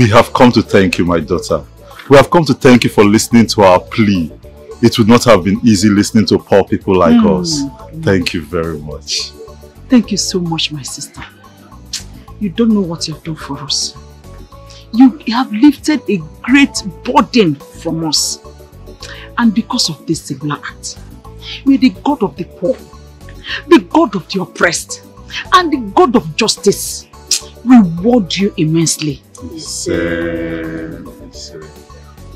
We have come to thank you, my daughter. We have come to thank you for listening to our plea. It would not have been easy listening to poor people like us. Thank you very much. Thank you so much, my sister. You don't know what you have done for us. You have lifted a great burden from us. And because of this singular act, may the God of the poor, the God of the oppressed, and the God of justice reward you immensely.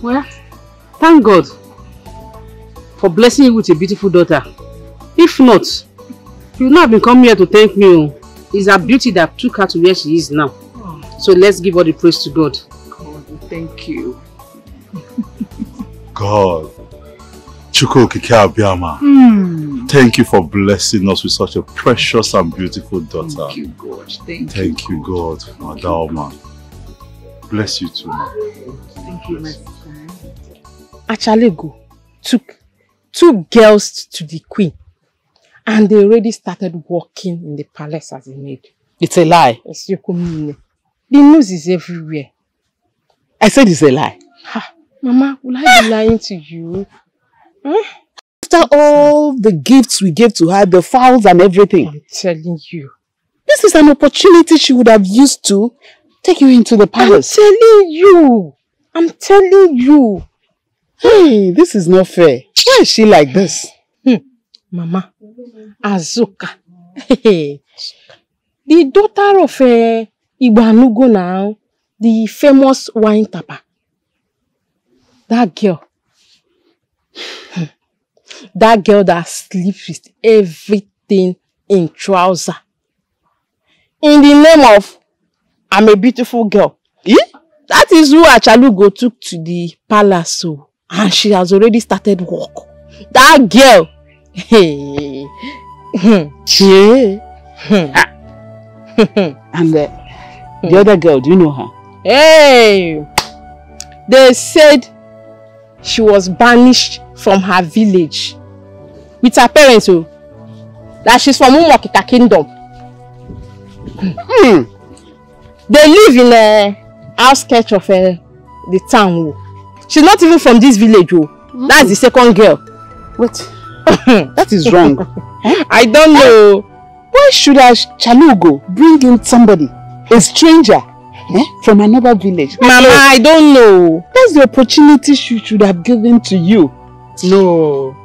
Well, thank God for blessing you with a beautiful daughter. If not, you would not have been coming here to thank me. It's her beauty that took her to where she is now. So let's give all the praise to God. God, thank you. God. Thank you for blessing us with such a precious and beautiful daughter. Thank you, God. Thank you, God. Madama. Bless you too. Thank you, my sister. Achalego took 2 girls to the queen and they already started working in the palace as a maid. It's a lie. The news is everywhere. I said it's a lie. Mama, will I be lying to you? After all the gifts we gave to her, the fowls and everything. I'm telling you. This is an opportunity she would have used to take you into the palace. I'm telling you. Hey, this is not fair. Why is she like this? Mama, Azuka. The daughter of Ibanugo now, the famous wine tapper. That girl. That girl that sleeps with everything in trouser. In the name of, I'm a beautiful girl. That is who Achalugo took to the palace. And she has already started work. That girl. And the other girl, do you know her? Hey! They said she was banished from her village with her parents. That she's from Umokika Kingdom. They live in the outskirts of the town. She's not even from this village. That's the second girl. What? That is wrong. I don't know. Why should Chalugo bring in somebody, a stranger, from another village? Mama, I don't know. That's the opportunity she should have given to you. No.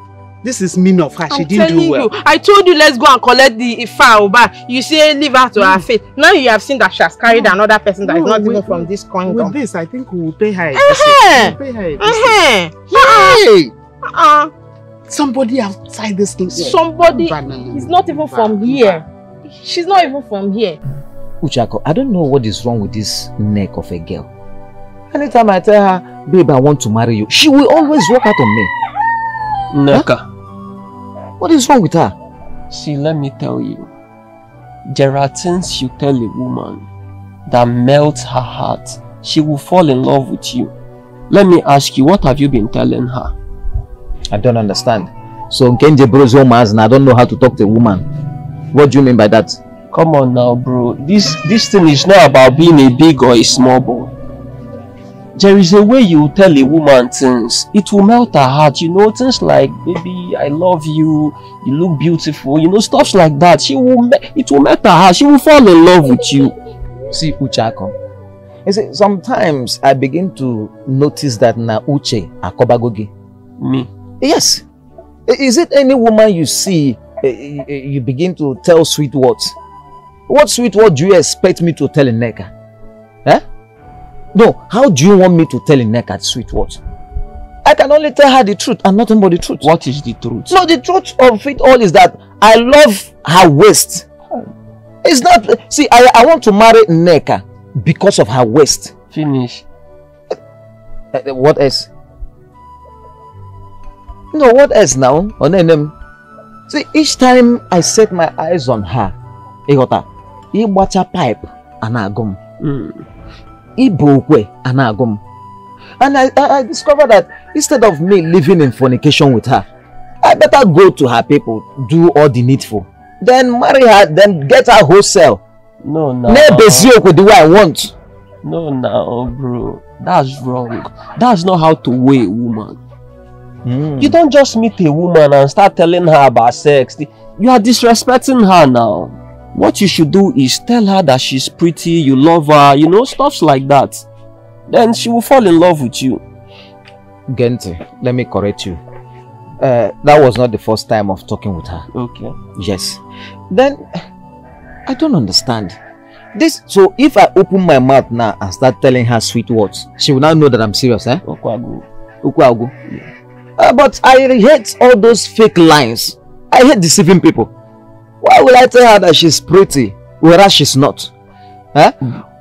This is mean of her. She didn't do well. I told you let's go and collect the fowl, but you say leave her to her fate. Now you have seen that she has carried another person that is not even from this kingdom. With this, I think we will pay her. Hey! Somebody outside this thing. Somebody is not even from here. She's not even from here. Uchako, I don't know what is wrong with this neck of a girl. Anytime I tell her, babe, I want to marry you, she will always walk out on me. Neka. Huh? What is wrong with her? See, let me tell you. There are things you tell a woman that melts her heart. She will fall in love with you. Let me ask you, what have you been telling her? I don't understand. So Genje bros and I don't know how to talk to a woman. What do you mean by that? Come on now, bro. This thing is not about being a big or a small boy. There is a way you tell a woman things. It will melt her heart. You know, things like, baby, I love you. You look beautiful. You know, stuff like that. It will melt her heart. She will fall in love with you. See, Uchako. You see, sometimes I begin to notice that na Uche akobagogi. Me? Yes. Is it any woman you see, you begin to tell sweet words? What sweet word do you expect me to tell Nneka? Eh? No, how do you want me to tell Nneka sweet words? I can only tell her the truth and nothing but the truth. What is the truth? No, the truth of it all is that I love her waist. It's not... See, I want to marry Nneka because of her waist. Finish. What else? No, what else now? See, each time I set my eyes on her, he watch a pipe and I go. He broke and I go. And I discovered that instead of me living in fornication with her, I better go to her people, do all the needful, then marry her, then get her wholesale. No. With the way I want. No, bro. That's wrong. That's not how to weigh a woman. You don't just meet a woman and start telling her about sex. You are disrespecting her now. What you should do is tell her that she's pretty, you love her, you know, stuff like that. Then she will fall in love with you. Gente, let me correct you. That was not the first time of talking with her. Okay. Yes. Then, I don't understand. So if I open my mouth now and start telling her sweet words, she will now know that I'm serious, eh? Ukwagu. Yeah. But I hate all those fake lines. I hate deceiving people. Why will I tell her that she's pretty, whereas she's not? Huh?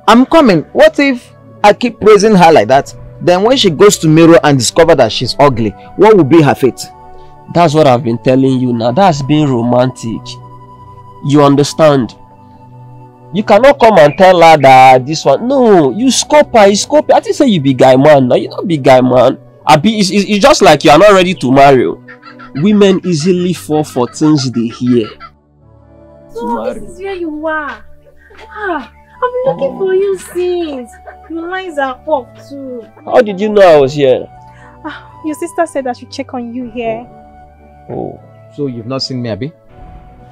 I'm coming. What if I keep praising her like that? Then when she goes to mirror and discover that she's ugly, what will be her fate? That's what I've been telling you now. That's being romantic. You understand? You cannot come and tell her that this one. No, you scope her, I think say you be guy man. No, you not be guy man. It's just like you are not ready to marry. Women easily fall for things they hear. So this is where you are. I've been looking for you since. Your lines are up too. How did you know I was here? Your sister said I should check on you here. Oh, so you've not seen me, Abi?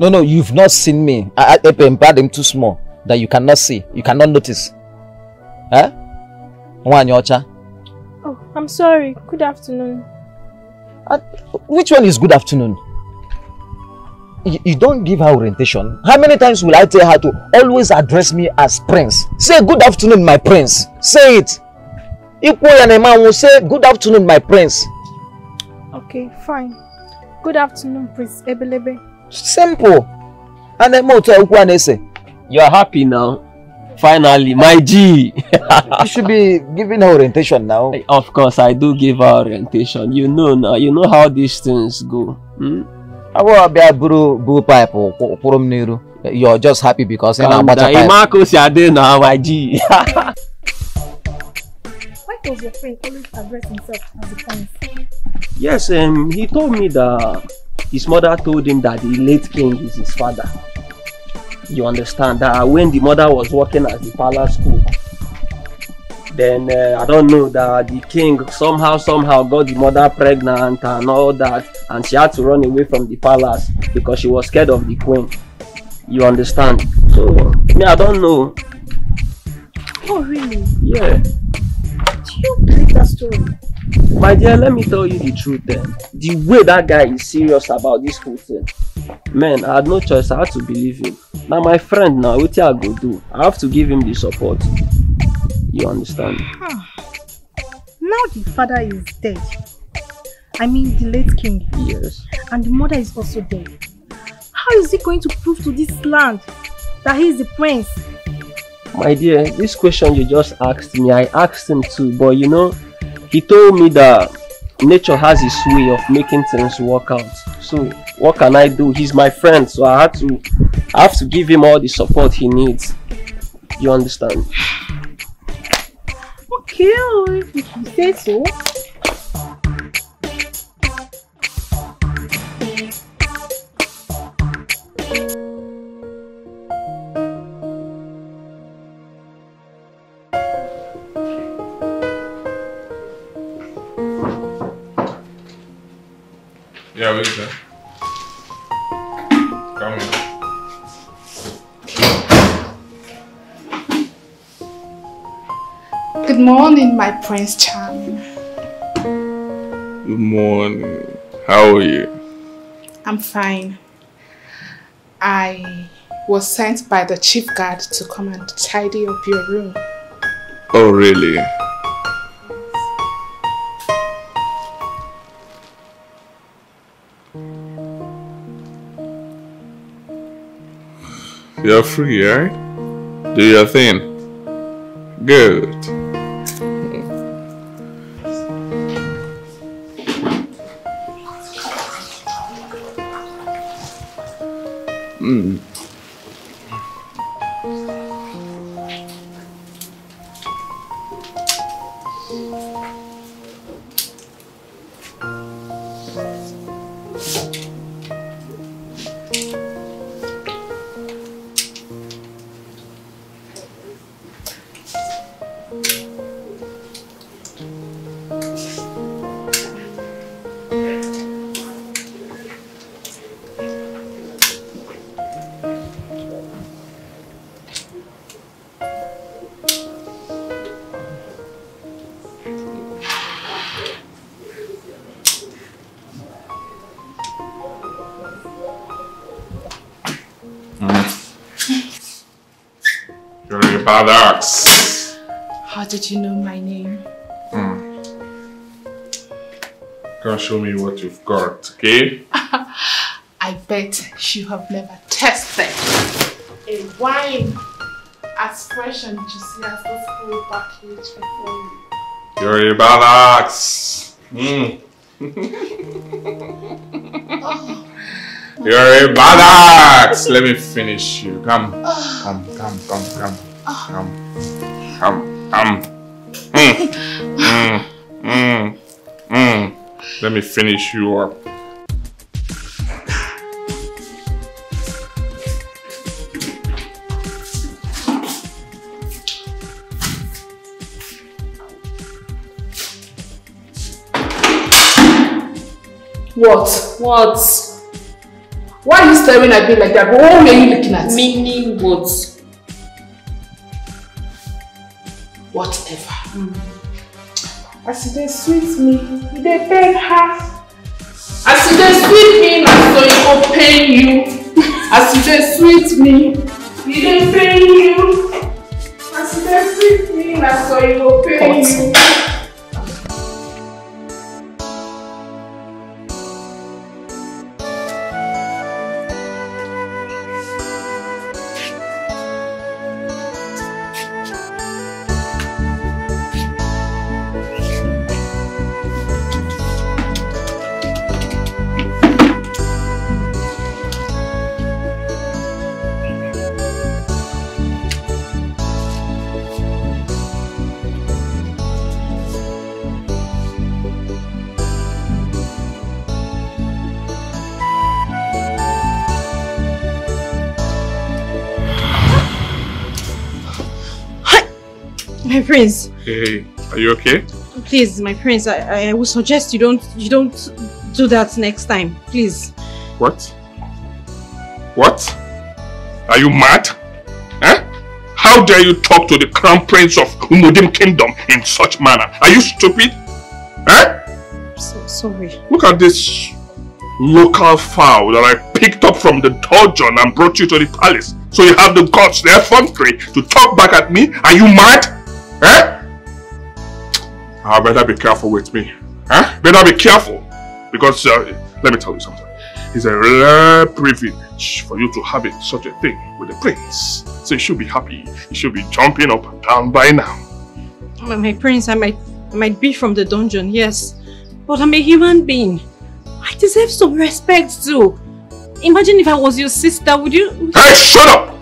No, you've not seen me. I am too small that you cannot see. You cannot notice. Huh? Oh, I'm sorry. Good afternoon. Which one is good afternoon? You don't give her orientation. How many times will I tell her to always address me as prince? Say good afternoon, my prince. Say it. Equal and a man will say good afternoon, my prince. Okay, fine. Good afternoon, Prince Ebelebe. Simple. And then more to say. You are happy now. Finally, my G. You should be giving her orientation now. Of course, I do give her orientation. You know now. You know how these things go. You're just happy because now, my G. Why does your friend always address himself as a prince? Yes, he told me that his mother told him that the late king is his father. You understand that when the mother was working at the palace school, then I don't know that the king somehow got the mother pregnant and all that, and she had to run away from the palace because she was scared of the queen. You understand? So me, I don't know. Oh really? Yeah. Do you believe that story? My dear, let me tell you the truth then. The way that guy is serious about this whole thing, man, I had no choice. I had to believe him. Now my friend now, what I go do? I have to give him the support. You understand? Now the father is dead. I mean the late king. Yes. And the mother is also dead. How is he going to prove to this land that he is the prince? My dear, this question you just asked me, I asked him too, but you know, he told me that nature has its way of making things work out. So what can I do? He's my friend, so I have to give him all the support he needs. You understand? Okay, if you say so. Yeah, wait there. Come in. Good morning, my Prince Charming. Good morning. How are you? I'm fine. I was sent by the chief guard to come and tidy up your room. Oh, really? You're free, right? Do your thing. Good. You're a badass. How did you know my name? Come show me what you've got, okay? I bet you have never tasted a wine as fresh and juicy as this full package before you. You're a badass. You're a badass. Let me finish you. Come. Let me finish you up. What? Why are you staring at me like that? What are you looking at? Meaning what? Whatever. As they sweet me, they beg her. As they sweet me, so it will pain you. As they sweet me, they pain you. As they sweet me, so it will pain you. My prince. Hey, are you okay? Please, my prince, I would suggest you don't do that next time. Please. What? What? Are you mad? Eh? How dare you talk to the crown prince of Umudim kingdom in such manner? Are you stupid? Eh? Sorry. Look at this local fowl that I picked up from the dungeon and brought you to the palace. So you have the guts, the effrontery to talk back at me? Are you mad? Eh? I better be careful with me. Eh? Better be careful. Because, let me tell you something. It's a rare privilege for you to have such a thing with the prince. So you should be happy. You should be jumping up and down by now. My prince, I might be from the dungeon, yes. But I'm a human being. I deserve some respect too. Imagine if I was your sister, would you... Hey, shut up!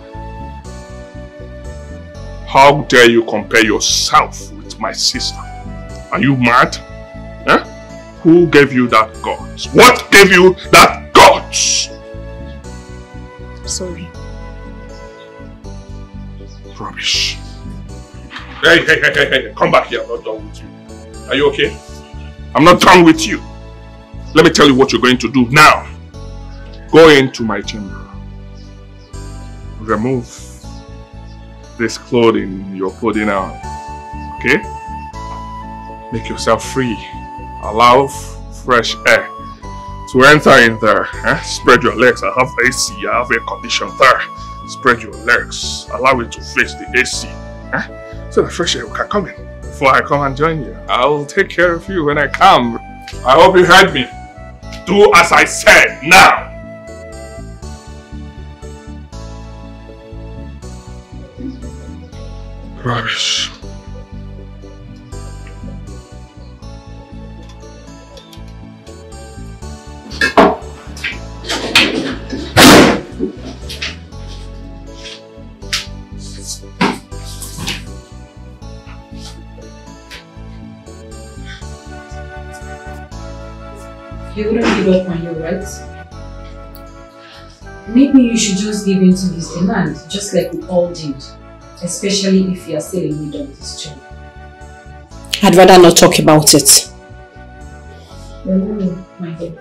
How dare you compare yourself with my sister? Are you mad? Eh? Who gave you that guts? What gave you that guts? Sorry. Rubbish. Hey, come back here. I'm not done with you. Are you okay? I'm not done with you. Let me tell you what you're going to do now. Go into my chamber. Remove this clothing you're putting on. Okay? Make yourself free. Allow fresh air to enter in there. Eh? Spread your legs. I have AC. I have air condition there. Spread your legs. Allow it to face the AC. Eh? So the fresh air can come in before I come and join you. I'll take care of you when I come. I hope you heard me. Do as I said now. Rubbish. You wouldn't give up on your rights? Maybe you should just give in to his demand, just like we all did. Especially if you are still in need of this job. I'd rather not talk about it. Oh, my God.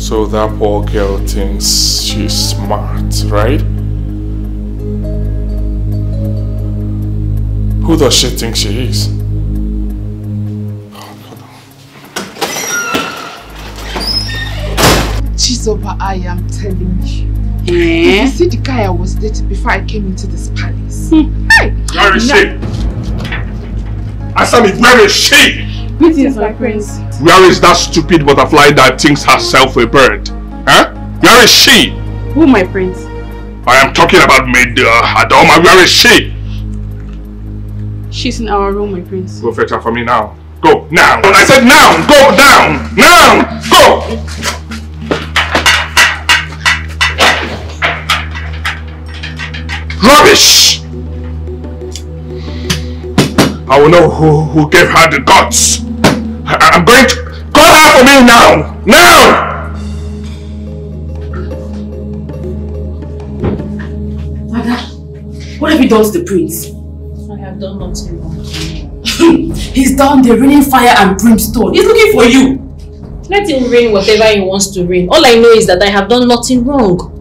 So that poor girl thinks she's smart, right? Who does she think she is? Chizoba, I am telling you. You see the guy I was dating before I came into this palace. Hey! Where is she? Answer me, where is she? Greetings, my prince. Where is that stupid butterfly that thinks herself a bird? Huh? Where is she? Who, my prince? I am talking about Maid Adoma. Where is she? She's in our room, my prince. Go fetch her for me now. Go, now. I said now. Go down. Now. Go. Rubbish. I will know who gave her the guts. I'm going to call her for me now. Now. Mother, what have you done to the prince? I have done nothing wrong. He's down there raining fire and brimstone. He's looking for you. Let him rain whatever he wants to rain. All I know is that I have done nothing wrong.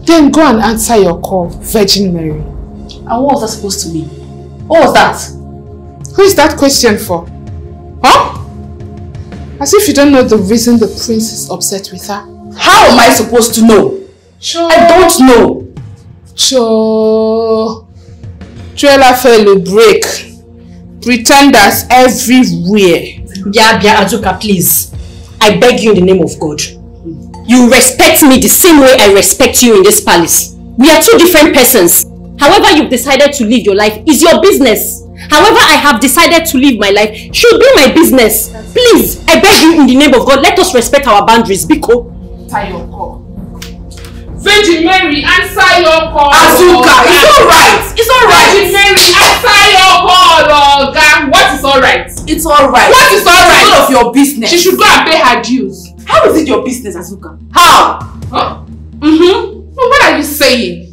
Then go and answer your call, Virgin Mary. And what was that supposed to mean? What was that? Who is that question for? Huh? As if you don't know the reason the prince is upset with her. How am I supposed to know? Sure. I don't know. Sure. Trailer fell break. Pretenders everywhere. Bia Azuka, please. I beg you in the name of God. You respect me the same way I respect you in this palace. We are two different persons. However you've decided to live your life is your business. However I have decided to live my life should be my business. Please, I beg you in the name of God, let us respect our boundaries, Biko. Answer your call. Virgin Mary, answer your call. Azuka, it's alright. It's alright. Virgin Mary, answer your call, Oga. What is alright? It's alright. What is alright? It's none of your business. She should go and pay her dues. How is it your business, Azuka? How? Huh? What are you saying?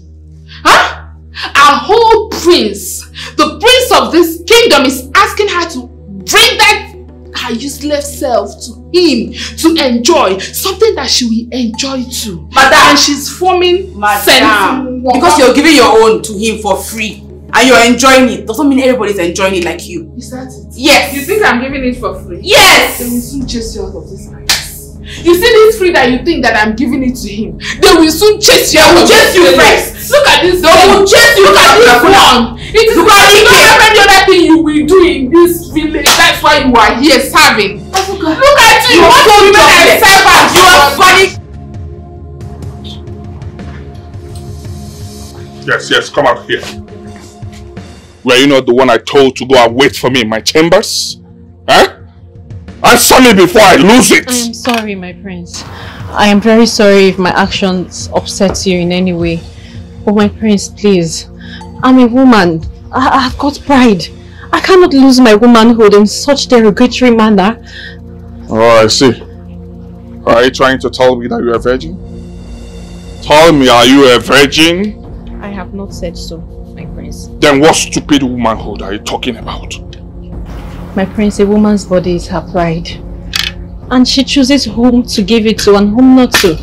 Huh? Our whole prince, the prince of this kingdom, is asking her to bring that her useless self to him to enjoy something that she will enjoy too. Madam, and she's forming Madam, because you're giving your own to him for free and you're enjoying it doesn't mean everybody's enjoying it like you. Is that it? Yes. You think I'm giving it for free? Yes. They will soon chase you out of this place. You see this free that you think that I'm giving it to him, they will soon chase you out of this place. Look at this. They will chase you. Look at this one. It is not every other thing you will do in this village. That's why you are here serving. Look at you. You want to remain a servant. You are funny. Yes, come out here. Were you not the one I told to go and wait for me in my chambers? Huh? Answer me before I lose it! I am sorry, my prince. I am very sorry if my actions upset you in any way. But my prince, please. I'm a woman. I've got pride. I cannot lose my womanhood in such derogatory manner. Oh, I see. Are you trying to tell me that you're a virgin? Tell me, are you a virgin? I have not said so, my prince. Then what stupid womanhood are you talking about? My prince, a woman's body is her pride. And she chooses whom to give it to and whom not to.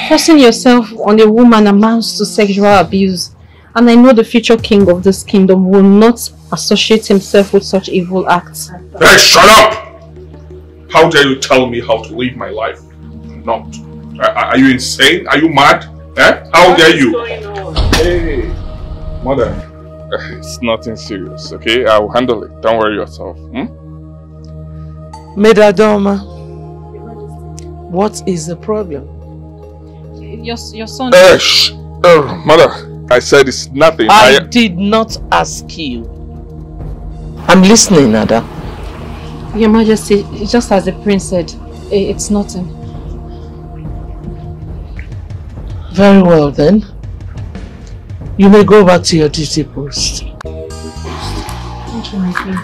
Forcing yourself on a woman amounts to sexual abuse. And I know the future king of this kingdom will not associate himself with such evil acts. Hey, shut up! How dare you tell me how to live my life? Not. Are you insane? Are you mad? Eh? How dare you? Hey, mother. It's nothing serious, okay? I will handle it. Don't worry yourself. Maid Adoma, what is the problem? Your son... Shh! Mother, I said it's nothing. I did not ask you. I'm listening, Ada. Your Majesty, just as the prince said, it's nothing. Very well then. You may go back to your duty post. Thank you, my queen.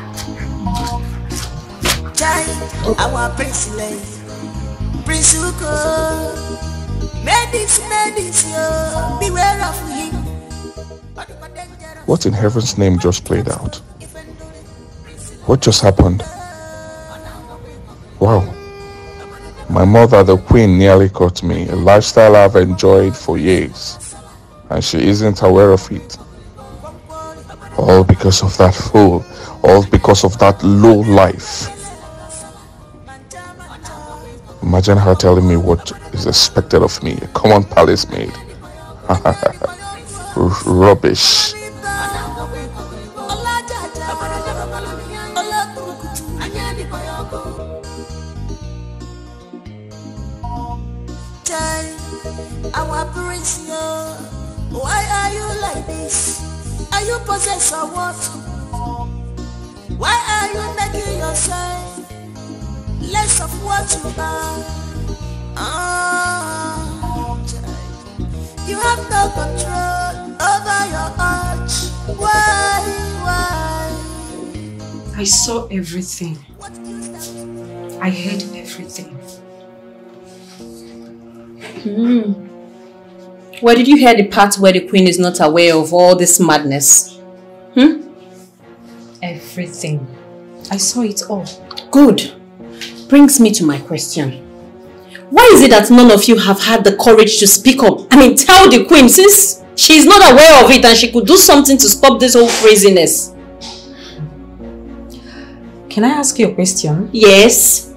Our prince, beware of him. What in heaven's name just played out? What just happened? Wow. My mother, the queen, nearly caught me, a lifestyle I've enjoyed for years, and she isn't aware of it. All because of that fool, all because of that low life. Imagine her telling me what is expected of me, a common palace maid. Rubbish. Our prince, why are you like this? Are you possessed or what? Why are you making yourself less of what you are? You have no control over your heart. Why? I saw everything. I heard everything. Where did you hear the part where the queen is not aware of all this madness? Everything. I saw it all. Good. Brings me to my question. Why is it that none of you have had the courage to speak up? I mean, tell the queen, since she is not aware of it and she could do something to stop this whole craziness. Can I ask you a question? Yes.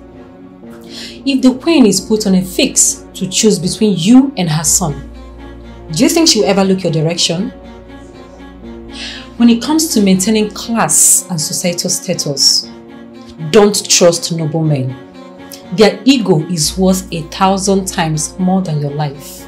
If the queen is put on a fix to choose between you and her son, do you think she'll ever look your direction? When it comes to maintaining class and societal status, don't trust noblemen. Their ego is worth 1,000 times more than your life.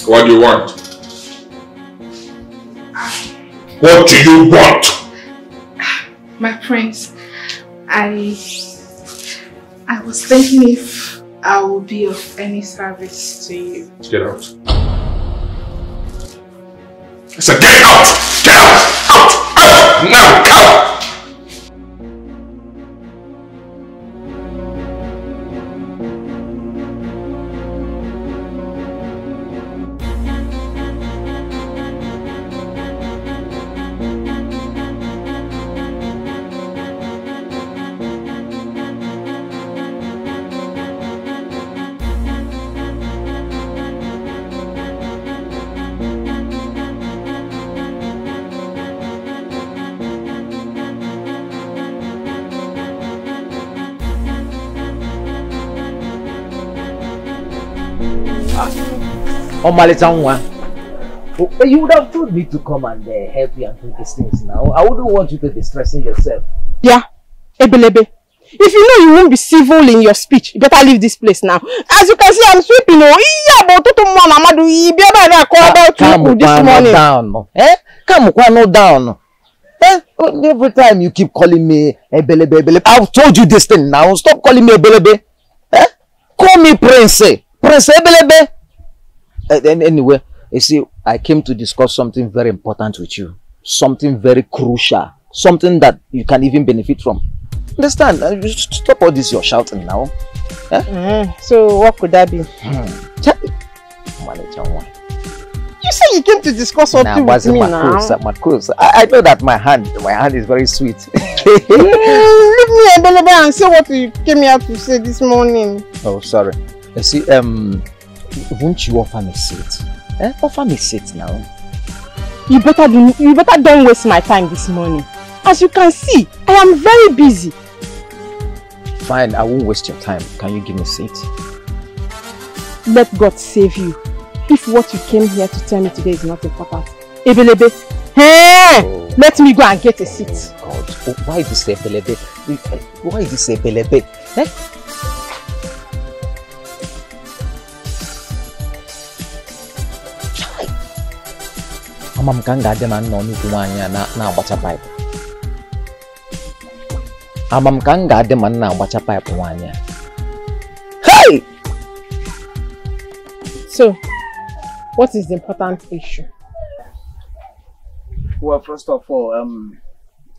What do you want? What do you want? My prince, I was thinking if I will be of any service to you. Get out. I said get out! Get out! Out! Out! Now! Out! You would have told me to come and help you and do these things now. I wouldn't want you to be stressing yourself. Yeah, Ebelebe. If you know you won't be civil in your speech, you better leave this place now. As you can see, I'm sweeping. Calm down. Every time you keep calling me Ebelebe, Ebelebe. I've told you this thing now. Stop calling me Ebelebe. Call me Prince. Prince Ebelebe. Anyway, you see, I came to discuss something very important with you. Something very crucial. Something that you can even benefit from. Understand? Stop all this you're shouting now. So what could that be? You said you came to discuss something with me now. I know that my hand is very sweet. Leave me Ebelebe and say what you came here to say this morning. Oh, sorry. You see, won't you offer me a seat? Offer me a seat now. You better don't waste my time this morning. As you can see, I am very busy. Fine, I won't waste your time. Can you give me a seat? Let God save you. If what you came here to tell me today is not important. Ebelebe, let me go and get a seat. God, why this Ebelebe? Why this Ebelebe? Amam kanga de man no nuku wanya na wacha pipe. Amam kanga de man na wacha pipe wanya. Hey! So, what is the important issue? Well, first of all,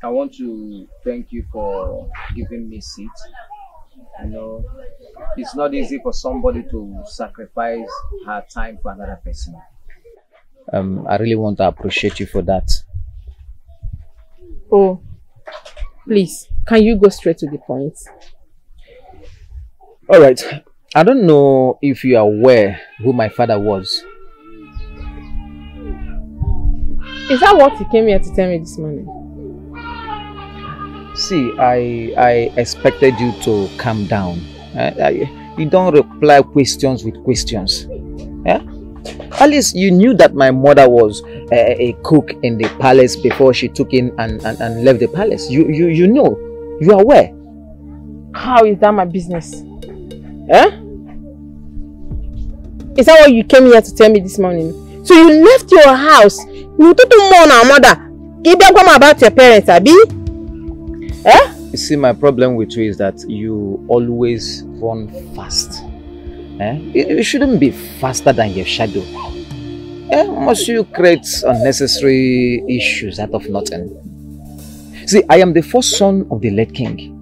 I want to thank you for giving me a seat. You know, it's not easy for somebody to sacrifice her time for another person. I really want to appreciate you for that. Oh, please, can you go straight to the point? All right. I don't know if you are aware who my father was. Is that what you came here to tell me this morning? See, I expected you to calm down. You don't reply questions with questions. Yeah? At least you knew that my mother was a cook in the palace before she took in and left the palace. You know. You are aware. How is that my business? Eh? Is that what you came here to tell me this morning? So you left your house. You told our mother. Give them about your parents, Abi? Eh? You see, my problem with you is that you always run fast. Eh? You shouldn't be faster than your shadow. Eh? Must you create unnecessary issues out of nothing? See, I am the first son of the late king.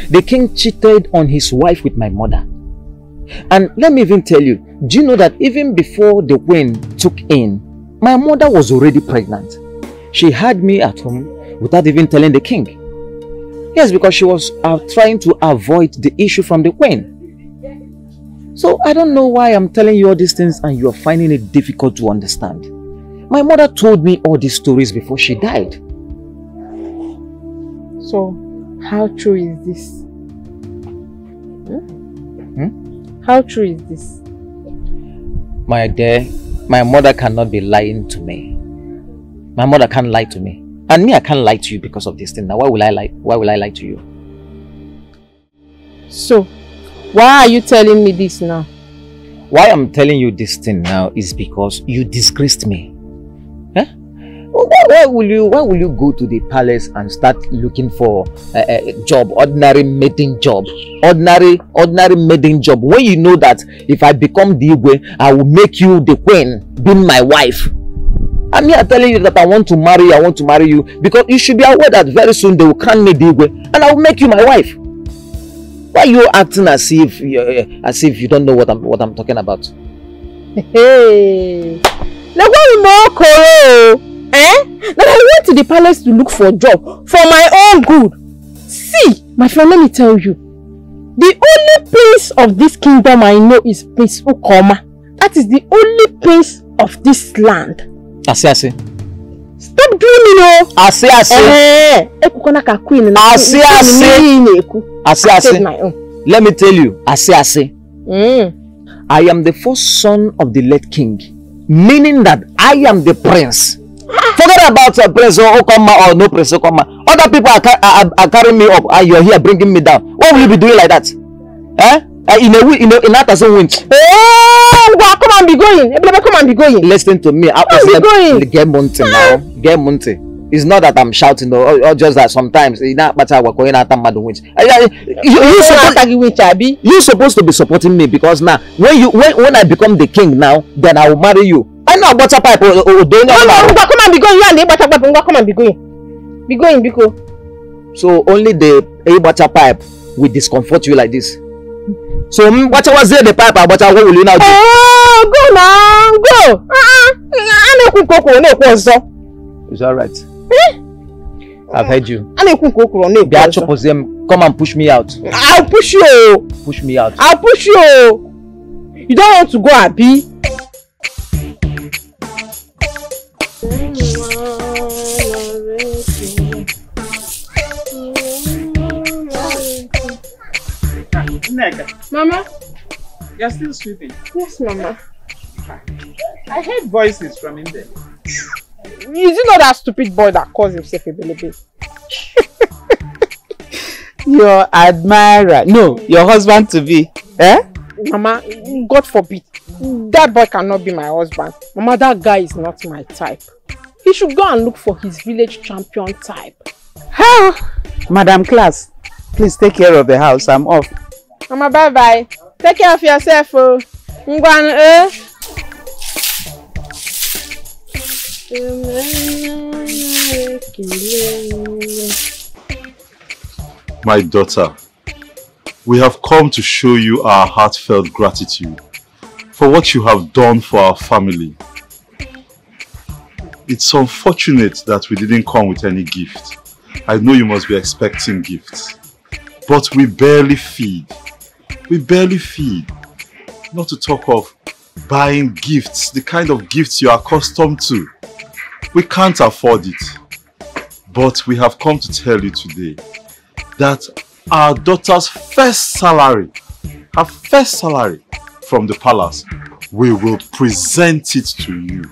The king cheated on his wife with my mother. And let me even tell you, do you know that even before the queen took in, my mother was already pregnant. She had me at home without even telling the king. Yes, because she was trying to avoid the issue from the queen. So I don't know why I'm telling you all these things and you're finding it difficult to understand. My mother told me all these stories before she died. So, how true is this? How true is this? My dear, my mother cannot be lying to me. My mother can't lie to me. And me, I can't lie to you because of this thing. Now, why will I lie? Why will I lie to you? So, why are you telling me this now? Why I'm telling you this thing now is because you disgraced me. Eh? Why will you go to the palace and start looking for a job, ordinary maiden job, ordinary maiden job, when you know that if I become the Igwe, I will make you the queen, being my wife? I'm here telling you that I want to marry you, because you should be aware that very soon they will crown me the Igwe and I will make you my wife. Why are you acting as if you don't know what I'm talking about? Hey, that I went to the palace to look for a job for my own good. See, my friend, let me tell you, the only prince of this kingdom I know is Prince Ukoma. That is the only prince of this land. Ase. Stop doing me, no. Ase. Let me tell you, Ase. I am the first son of the late king, meaning that I am the prince. Forget about Prince Okoma or no Prince Okoma. Other people are carrying me up and you're here bringing me down. What will you be doing like that? Eh? In that doesn't win. Oh, come and be going. Come and be going. Listen to me. Get Monte now. Get Monte. It's not that I'm shouting or just that sometimes you're supposed to be supporting me, because now when I become the king now, then I will marry you. I know about a pipe. Come and be going. You and the butter pipe. Come and be going. Be going, Biko. So only the butter pipe will discomfort you like this. So what was there the pipe? But what will you now do? Oh, go now, go. It's all right. I've heard you. Come and push me out. I'll push you. Push me out. I'll push you. You don't want to go, Abi? Mama, you're still sweeping? Yes, Mama. I heard voices from in there. Is it not that stupid boy that calls himself a baby? Your admirer. No, your husband to be. Eh? Mama, God forbid. That boy cannot be my husband. Mama, that guy is not my type. He should go and look for his village champion type. How? Madam Class, please take care of the house. I'm off. Mama, bye-bye. Take care of yourself. My daughter, We have come to show you our heartfelt gratitude for what you have done for our family. It's unfortunate that we didn't come with any gift. I know you must be expecting gifts. But we barely feed. We barely feed. Not to talk of buying gifts, the kind of gifts you are accustomed to. We can't afford it. But we have come to tell you today that our daughter's first salary, her first salary from the palace, we will present it to you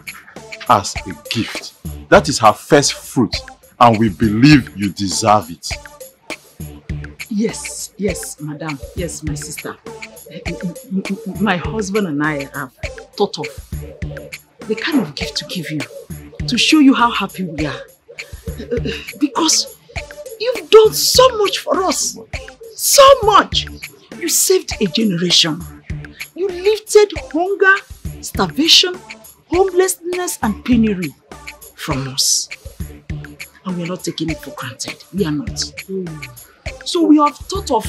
as a gift. That is her first fruit, and we believe you deserve it. Yes, yes, madam. Yes, my sister. My husband and I have thought of the kind of gift to give you to show you how happy we are. Because you've done so much for us. So much. You saved a generation. You lifted hunger, starvation, homelessness and penury from us. And we are not taking it for granted. We are not. So we have thought of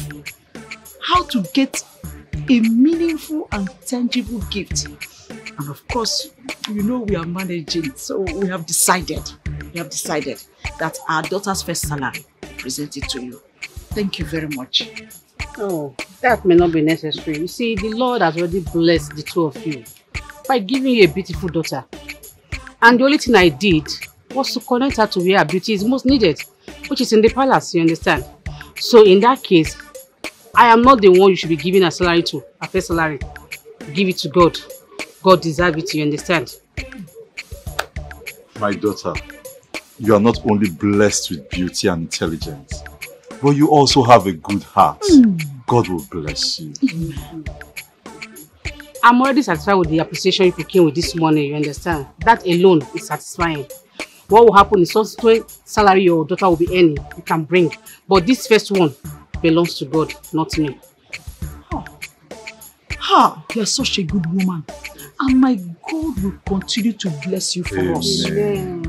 how to get a meaningful and tangible gift. And of course, you know we are managing, so we have decided that our daughter's first salary, present it to you. Thank you very much. Oh, that may not be necessary. You see, the Lord has already blessed the two of you by giving you a beautiful daughter. And the only thing I did was to connect her to where her beauty is most needed, which is in the palace, you understand? So in that case, I am not the one you should be giving a salary to, a first salary. Give it to God. God deserves it, you understand? My daughter, you are not only blessed with beauty and intelligence, but you also have a good heart. God will bless you. I'm already satisfied with the appreciation you came with this morning, you understand? That alone is satisfying. What will happen is subsequent salary your daughter will be earning, you can bring. But this first one belongs to God, not me. You are such a good woman. And my God will continue to bless you for us. Amen.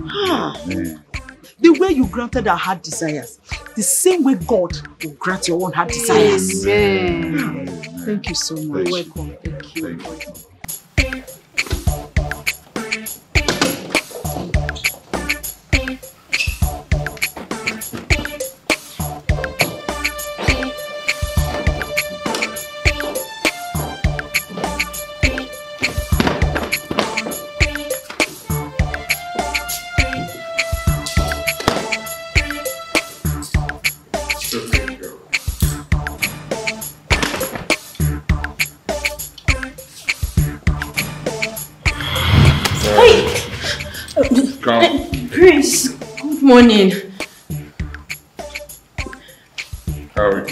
The way you granted our heart desires, the same way God will grant your own heart desires. Amen. Thank you so much. Thank you. Welcome. Thank you. Thank you. Prince, good morning. Harry.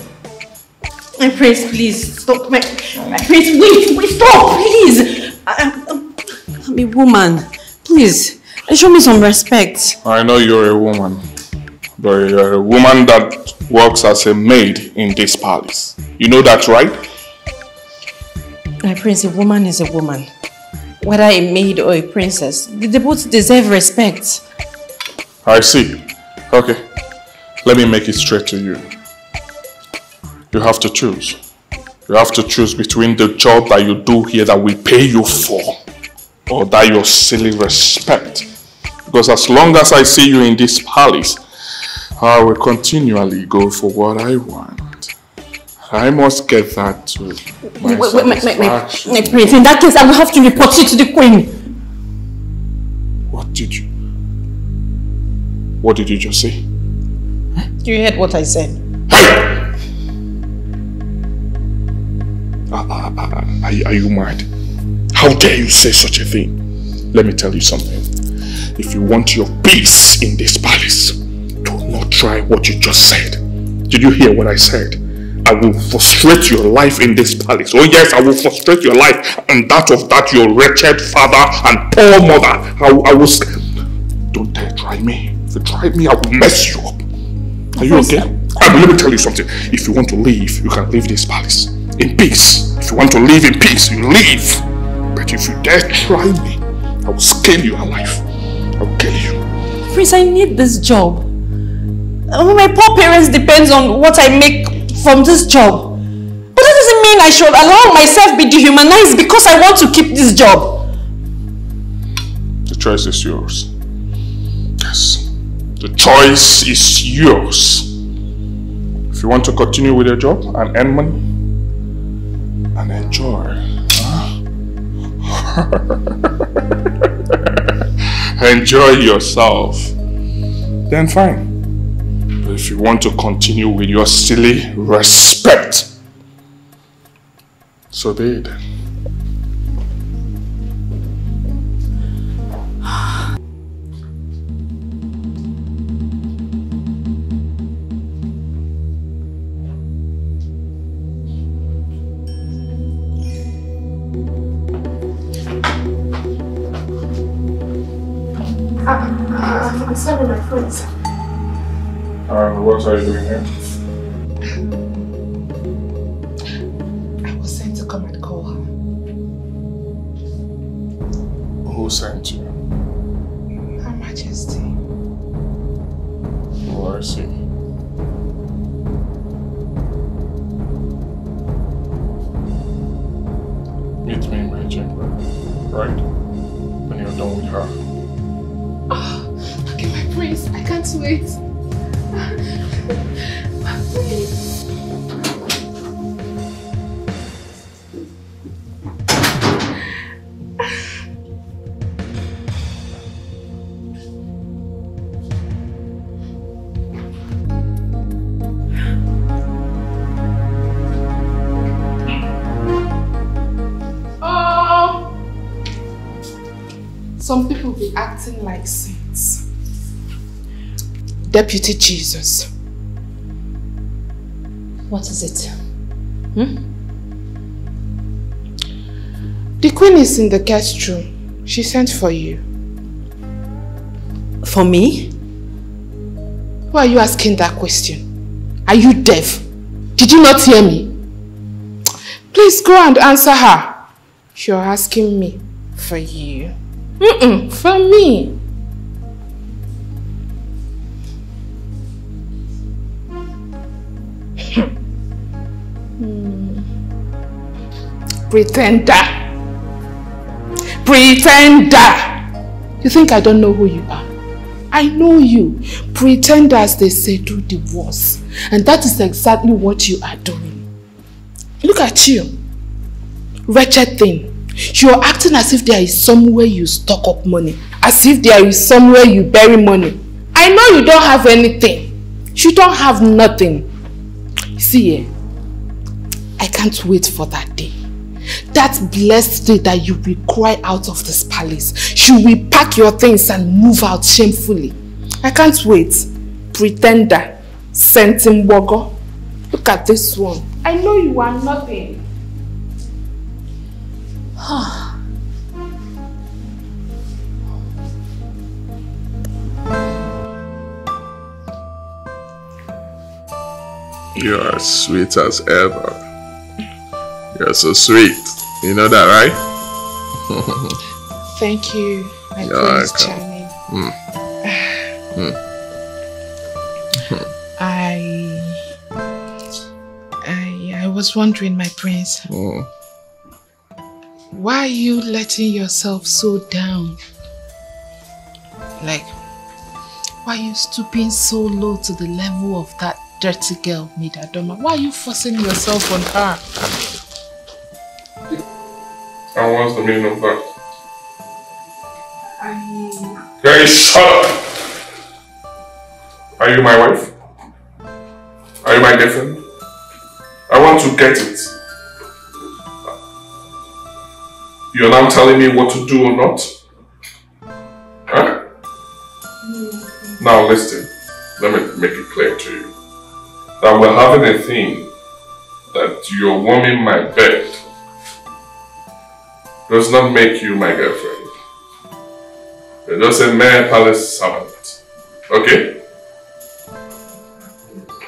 My Prince, please stop. My Prince, wait, stop, please. I'm a woman. Please, show me some respect. I know you're a woman, but you're a woman that works as a maid in this palace. You know that, right? My Prince, a woman is a woman. Whether a maid or a princess, they both deserve respect. I see. Okay. Let me make it straight to you. You have to choose. You have to choose between the job that you do here that we pay you for, or that your silly respect. Because as long as I see you in this palace, I will continually go for what I want. I must get that to my satisfaction. My Prince, in that case, I will have to report you to the Queen. What did you just say? You heard what I said. Hey! Are you mad? How dare you say such a thing? Let me tell you something. If you want your peace in this palace, do not try what you just said. Did you hear what I said? I will frustrate your life in this palace. Oh yes, I will frustrate your life and that of that your wretched father and poor mother. I will... Don't dare try me. If you try me, I will mess you up. Are you okay? Let me tell you something. If you want to leave, you can leave this palace in peace. If you want to live in peace, you leave. But if you dare try me, I will scale you alive. I will kill you. Prince, I need this job. My poor parents depend on what I make from this job. I should allow myself be dehumanized because I want to keep this job? The choice is yours. Yes. The choice is yours. If you want to continue with your job and earn money and enjoy, enjoy yourself, then fine. But if you want to continue with your silly respect, so be it. I'm sorry, my friends. What are you doing here? I was sent to come and call her. Who sent you? Her Majesty. Oh, I see. Meet me in my chamber, right? When you're done with her. Oh, okay, my prince, I can't wait. My prince. Some people be acting like saints. Deputy Jesus. What is it? The queen is in the guest room. She sent for you. For me? Why are you asking that question? Are you deaf? Did you not hear me? Please go and answer her. You're asking me for you. For me. Pretender. Pretender. You think I don't know who you are? I know you. Pretenders, they say, do the worst. And that is exactly what you are doing. Look at you. Wretched thing. You're acting as if there is somewhere you stock up money. As if there is somewhere you bury money. I know you don't have anything. You don't have nothing. See, I can't wait for that day. That blessed day that you will cry out of this palace. You will pack your things and move out shamefully. I can't wait. Pretender. Sentimbogo. Look at this one. I know you are nothing. You are as sweet as ever. You're so sweet. You know that, right? Thank you, my Prince Charming. I was wondering, my prince. Why are you letting yourself so down? Like, why are you stooping so low to the level of that dirty girl, Maid Adoma? Why are you forcing yourself on her? And what's the meaning of that? Guys, shut up! Are you my wife? Are you my girlfriend? I want to get it. You're now telling me what to do or not? Huh? Now listen, let me make it clear to you. That we're having a thing that you're warming my bed does not make you my girlfriend. You're just a mere palace servant. Okay?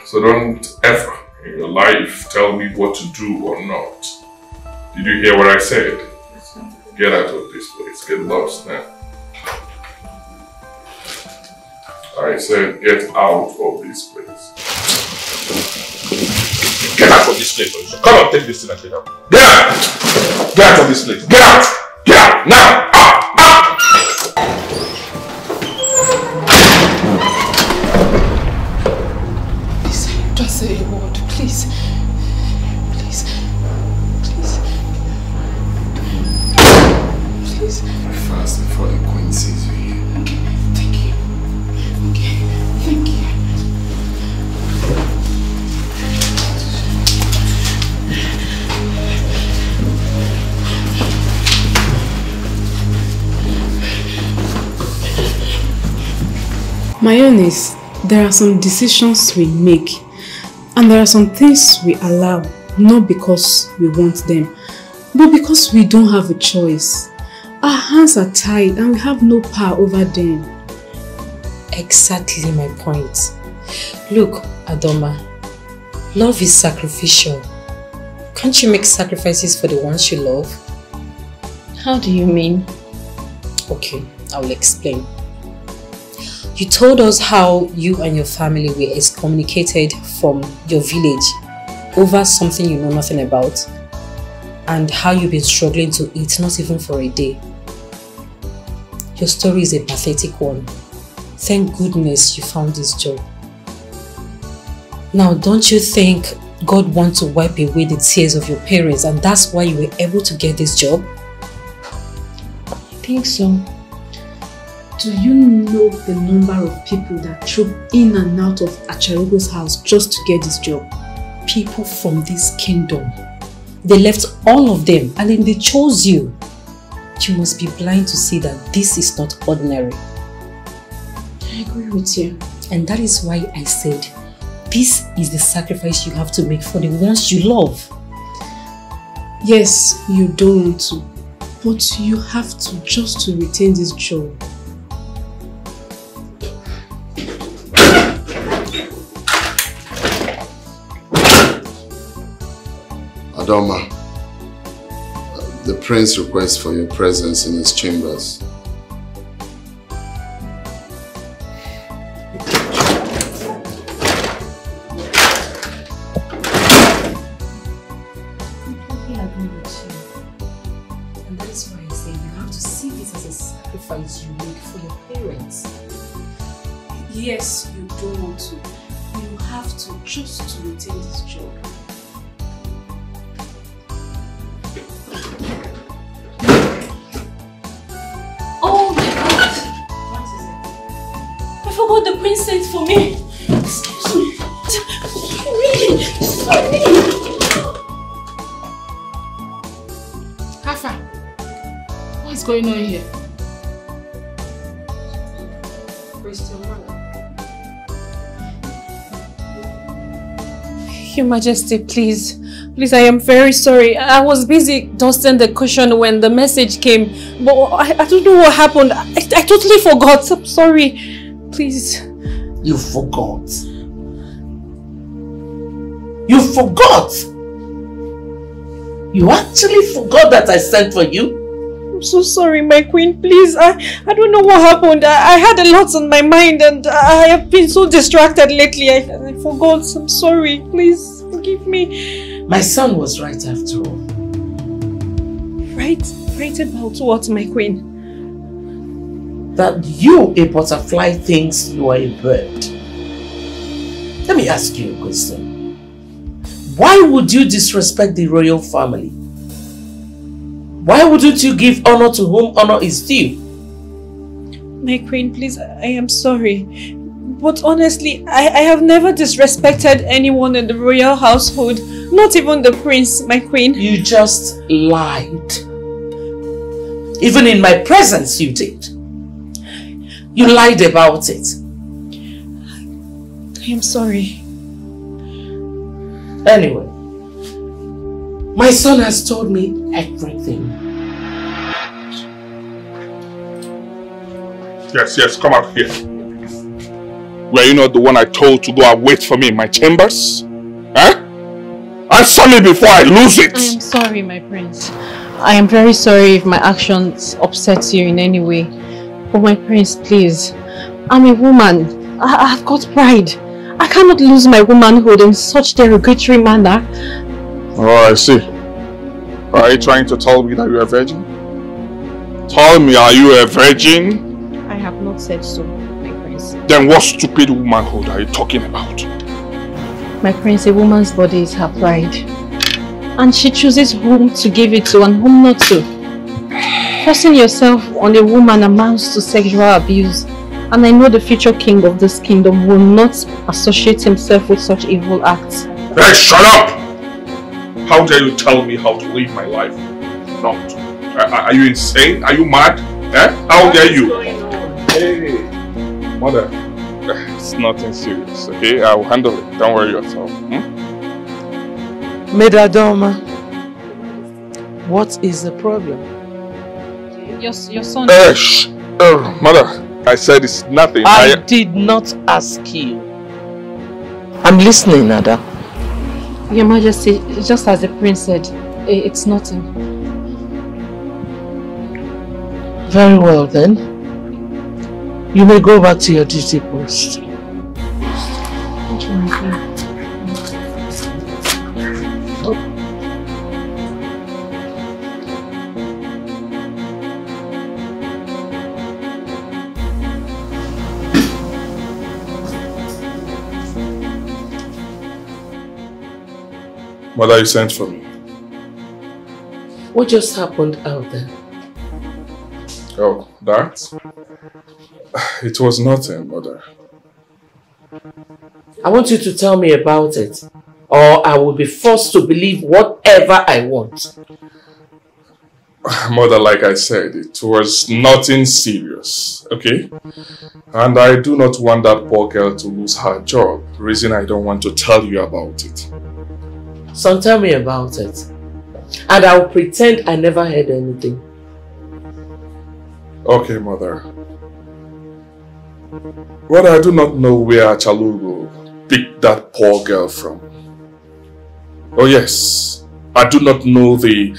So don't ever in your life tell me what to do or not. Did you hear what I said? Get out of this place. Get lost now. I said get out of this place. get out of this place. So come on, take this thing and get out. Get out! Get out of this place. Get out! Get out! Now! Out! Out! Please, don't say a word. Please. Please. Please. Please. Fast before the queen sees you here. Okay, thank you. Okay, thank you. My own is, there are some decisions we make and there are some things we allow, not because we want them, but because we don't have a choice. Our hands are tied and we have no power over them. Exactly my point. Look, Adoma, love is sacrificial. Can't you make sacrifices for the ones you love? How do you mean? Okay, I will explain. You told us how you and your family were excommunicated from your village over something you know nothing about, and how you've been struggling to eat, not even for a day. Your story is a pathetic one. Thank goodness you found this job. Now, don't you think God wants to wipe away the tears of your parents and that's why you were able to get this job? I think so. Do you know the number of people that troop in and out of Acharugo's house just to get this job? People from this kingdom. They left all of them and then they chose you. You must be blind to see that this is not ordinary. I agree with you. And that is why I said, this is the sacrifice you have to make for the ones you love. Yes, you don't want to, but you have to just to retain this job. Adoma, the prince requests for your presence in his chambers. And that is why I say you have to see this as a sacrifice you make for your parents. Yes, you don't want to. You have to just to retain this job. Oh my God! What is it? I forgot the prince sent for me. Excuse me. Sorry. Kafa, what's going on here? Your Majesty, please. Please, I am very sorry. I was busy dusting the cushion when the message came. But I don't know what happened. I totally forgot. I'm sorry. Please. You forgot. You forgot. You actually forgot that I sent for you? I'm so sorry, my queen. Please, I don't know what happened. I had a lot on my mind and I have been so distracted lately. I forgot. I'm sorry. Please, forgive me. My son was right after all. Right? Right about what, my queen? That you, a butterfly, thinks you are a bird. Let me ask you a question. Why would you disrespect the royal family? Why wouldn't you give honor to whom honor is due? My queen, please, I am sorry. But honestly, I have never disrespected anyone in the royal household. Not even the prince, my queen. You just lied. Even in my presence you did. You lied about it. I am sorry. Anyway, my son has told me everything. Yes, come out here. Were you not the one I told to go and wait for me in my chambers? Huh? Answer me before I lose it! I am sorry, my prince. I am very sorry if my actions upset you in any way. But my prince, please. I'm a woman. I've got pride. I cannot lose my womanhood in such derogatory manner. Oh, I see. Are you trying to tell me that you're a virgin? Tell me, are you a virgin? I have not said so, my prince. Then what stupid womanhood are you talking about? My prince, a woman's body is her pride. And she chooses whom to give it to and whom not to. Forcing yourself on a woman amounts to sexual abuse. And I know the future king of this kingdom will not associate himself with such evil acts. Hey, shut up! How dare you tell me how to live my life? Not. Are you insane? Are you mad? Eh? How dare you? Hey, mother. It's nothing serious, okay? I'll handle it. Don't worry yourself. Maid, what is the problem? Your son... Shh! Mother, I said it's nothing. I did not ask you. I'm listening, Ada. Your Majesty, just as the prince said, it's nothing. Very well then. You may go back to your duty post. Thank you, my queen. Mother, you sent for me. What just happened out there? Oh, that? It was nothing, Mother. I want you to tell me about it, or I will be forced to believe whatever I want. Mother, like I said, it was nothing serious, okay? And I do not want that poor girl to lose her job. Reason I don't want to tell you about it. So tell me about it. And I'll pretend I never heard anything. Okay, Mother. Well, I do not know where Chalugo picked that poor girl from. Oh yes, I do not know the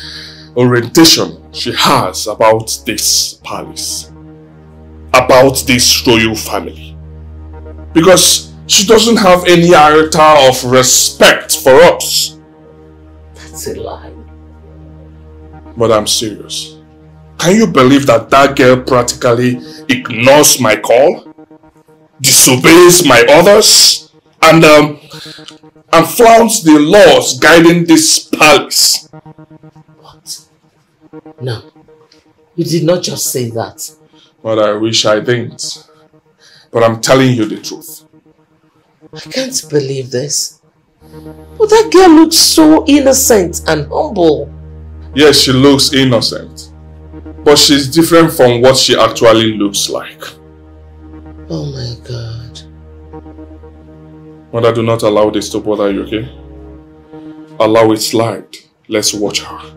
orientation she has about this palace. About this royal family. Because she doesn't have any iota of respect for us. That's a lie. But I'm serious. Can you believe that that girl practically ignores my call? Disobeys my orders? And flaunts the laws guiding this palace? What? No. You did not just say that. But I wish I didn't. But I'm telling you the truth. I can't believe this. But that girl looks so innocent and humble. Yes, she looks innocent. But she's different from what she actually looks like. Oh my God. Mother, do not allow this to bother you, okay? Allow it slide. Let's watch her.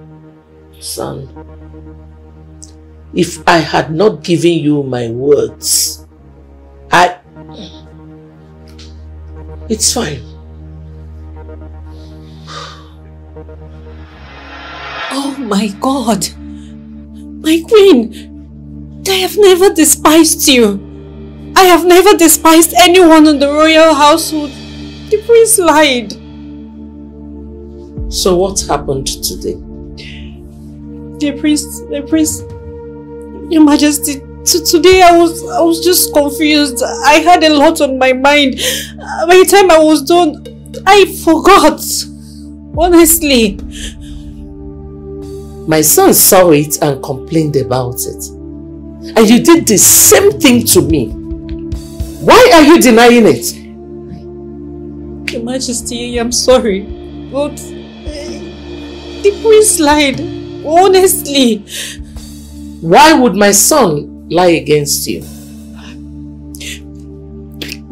Son, if I had not given you my words, It's fine. Oh my God! My queen! I have never despised you. I have never despised anyone in the royal household. The prince lied. So what happened today? The prince, Your Majesty, today I was just confused. I had a lot on my mind. By the time I was done, I forgot. Honestly. My son saw it and complained about it. And you did the same thing to me. Why are you denying it? Your Majesty, I'm sorry. But the prince lied. Honestly. Why would my son lie against you?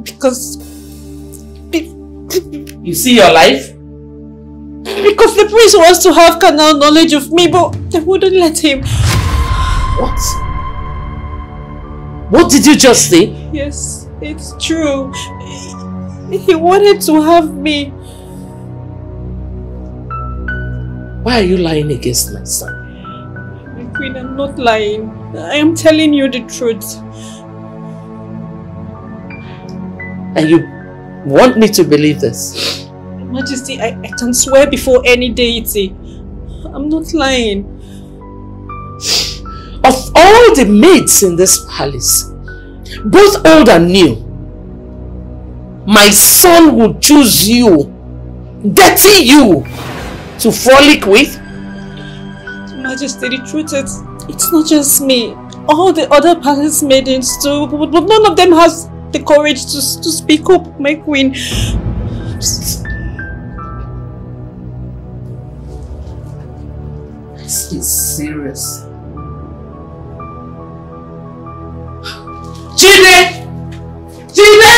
Because... You see your life? Because the prince wants to have carnal knowledge of me, but they wouldn't let him. What? What did you just say? Yes, it's true. He wanted to have me. Why are you lying against my son? My queen, I'm not lying. I am telling you the truth. And you want me to believe this? Majesty, I can swear before any deity. I'm not lying. Of all the maids in this palace, both old and new, my son would choose you, dirty you, to frolic with? Majesty, the truth is, it's not just me. All the other palace maidens too, but none of them has the courage to speak up, my queen. This is serious. Chide! Chide!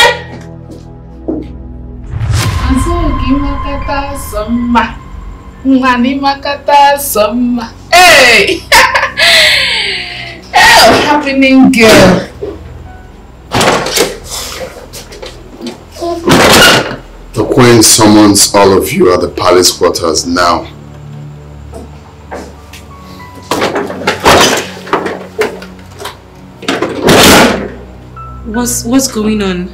Azogi makata sama. Ngani makata sama. Hey! What's happening, girl? The Queen summons all of you at the palace quarters now. What's going on?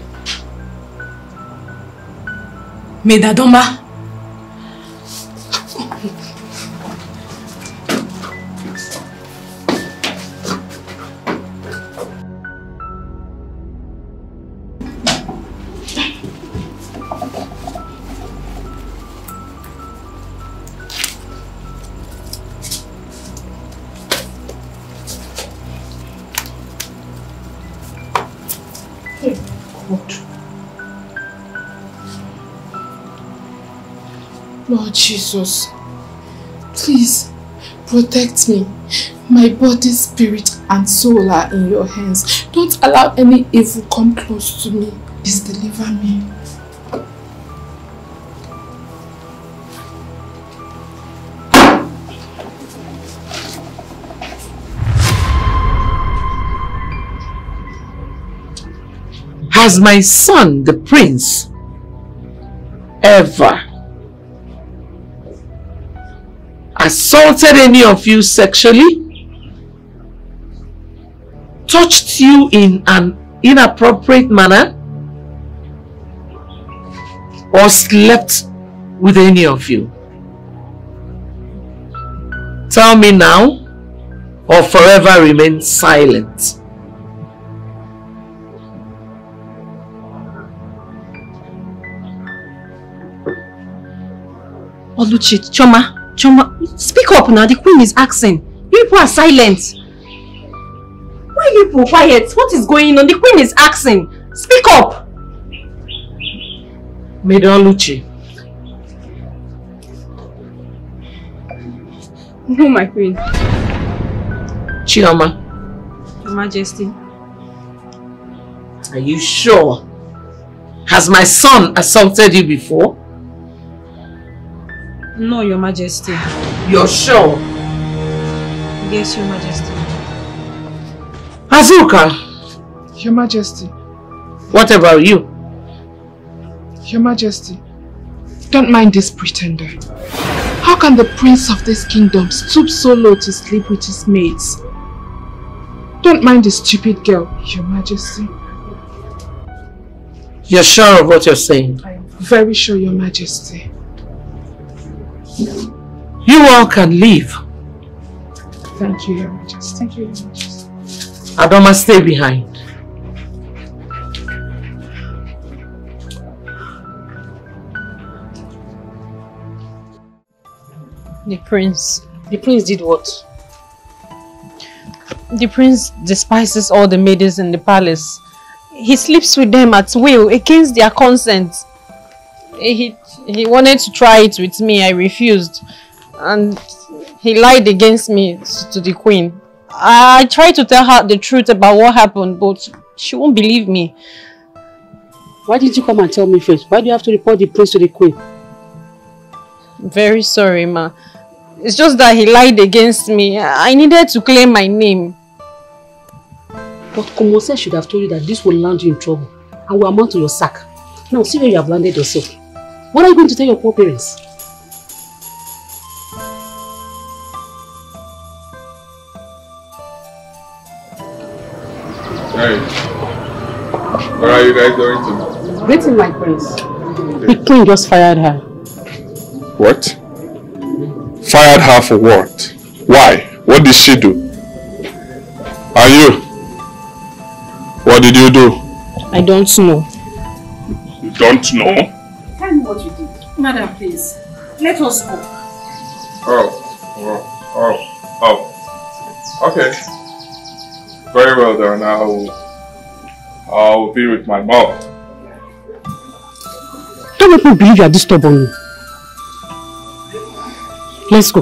Maid Adoma. Lord Jesus, please protect me. My body, spirit and soul are in your hands. Don't allow any evil come close to me. Please deliver me. Has my son, the prince, ever assaulted any of you sexually? Touched you in an inappropriate manner? Or slept with any of you? Tell me now, or forever remain silent. Oluchi, Choma, speak up now. The queen is asking. You people are silent. Why are you people quiet? What is going on? The queen is asking. Speak up. Maid Oluchi. No, my queen. Chioma. Your Majesty. Are you sure? Has my son assaulted you before? No, Your Majesty. You're sure? Yes, Your Majesty. Azuka! Your Majesty. What about you? Your Majesty, don't mind this pretender. How can the prince of this kingdom stoop so low to sleep with his maids? Don't mind the stupid girl, Your Majesty. You're sure of what you're saying? I am very sure, Your Majesty. You all can leave. Thank you, Your Majesty. Thank you, Your Majesty. Adoma, stay behind. The prince. The prince did what? The prince despises all the maidens in the palace. He sleeps with them at will, against their consent. He wanted to try it with me. I refused. And he lied against me to the queen. I tried to tell her the truth about what happened, but she won't believe me. Why didn't you come and tell me first? Why do you have to report the prince to the queen? Very sorry, ma. It's just that he lied against me. I needed to claim my name. But Komose should have told you that this will land you in trouble and will amount to your sack. Now see where you have landed yourself. What are you going to tell your poor parents? Hey, where are you guys going to? Greeting, my prince. The queen just fired her. What? Fired her for what? Why? What did she do? And you? What did you do? I don't know. You don't know? Tell me what you did. Madam, please. Let us go. Oh. Okay. Very well then. I'll be with my mom. Don't make me believe you are this stubborn. Let's go.